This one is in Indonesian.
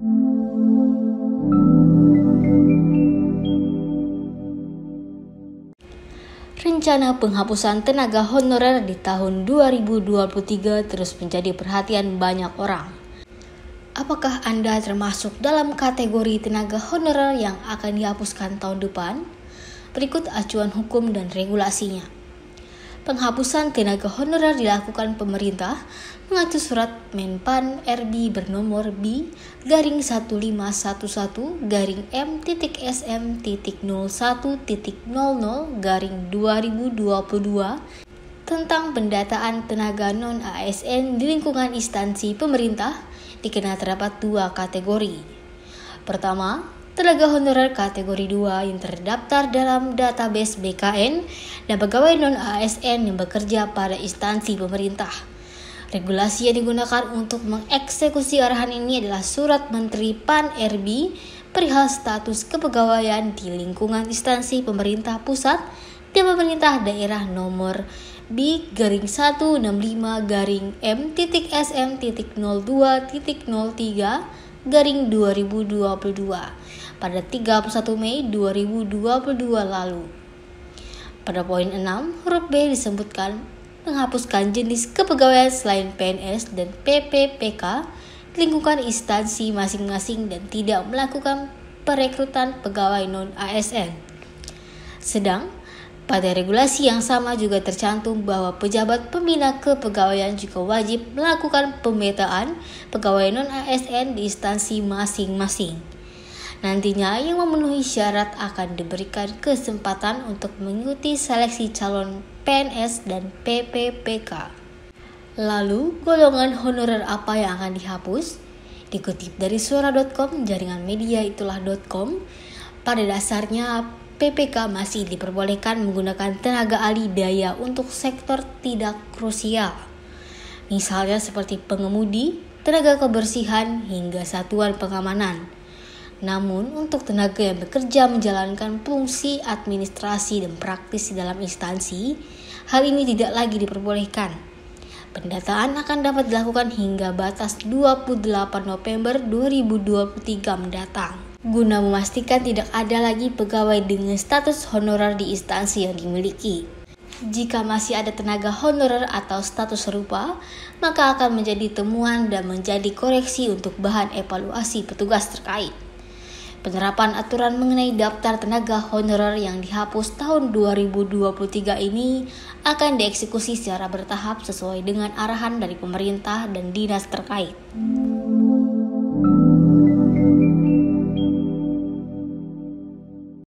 Rencana penghapusan tenaga honorer di tahun 2023 terus menjadi perhatian banyak orang. Apakah Anda termasuk dalam kategori tenaga honorer yang akan dihapuskan tahun depan? Berikut acuan hukum dan regulasinya. Penghapusan tenaga honorer dilakukan pemerintah mengacu surat Menpan RB bernomor B/11.M.01.00/2022 tentang pendataan tenaga non-ASN di lingkungan instansi pemerintah dikenal terdapat dua kategori. Pertama, tenaga honorer kategori 2 yang terdaftar dalam database BKN dan pegawai non-ASN yang bekerja pada instansi pemerintah. Regulasi yang digunakan untuk mengeksekusi arahan ini adalah Surat Menteri Pan RB perihal status kepegawaian di lingkungan instansi pemerintah pusat dan pemerintah daerah nomor B/1-M.SM.02.03 pada 31 Mei 2022 lalu. Pada poin 6, huruf B disebutkan menghapuskan jenis kepegawaian selain PNS dan PPPK di lingkungan instansi masing-masing dan tidak melakukan perekrutan pegawai non-ASN. Sedang, pada regulasi yang sama juga tercantum bahwa pejabat pembina kepegawaian juga wajib melakukan pemetaan pegawai non-ASN di instansi masing-masing. Nantinya yang memenuhi syarat akan diberikan kesempatan untuk mengikuti seleksi calon PNS dan PPPK. Lalu, golongan honorer apa yang akan dihapus? Dikutip dari suara.com, jaringan media itulah.com, pada dasarnya PPK masih diperbolehkan menggunakan tenaga ahli daya untuk sektor tidak krusial. Misalnya seperti pengemudi, tenaga kebersihan, hingga satuan pengamanan. Namun, untuk tenaga yang bekerja menjalankan fungsi administrasi dan praktis di dalam instansi, hal ini tidak lagi diperbolehkan. Pendataan akan dapat dilakukan hingga batas 28 November 2023 mendatang, guna memastikan tidak ada lagi pegawai dengan status honorer di instansi yang dimiliki. Jika masih ada tenaga honorer atau status serupa, maka akan menjadi temuan dan menjadi koreksi untuk bahan evaluasi petugas terkait. Penerapan aturan mengenai daftar tenaga honorer yang dihapus tahun 2023 ini akan dieksekusi secara bertahap sesuai dengan arahan dari pemerintah dan dinas terkait.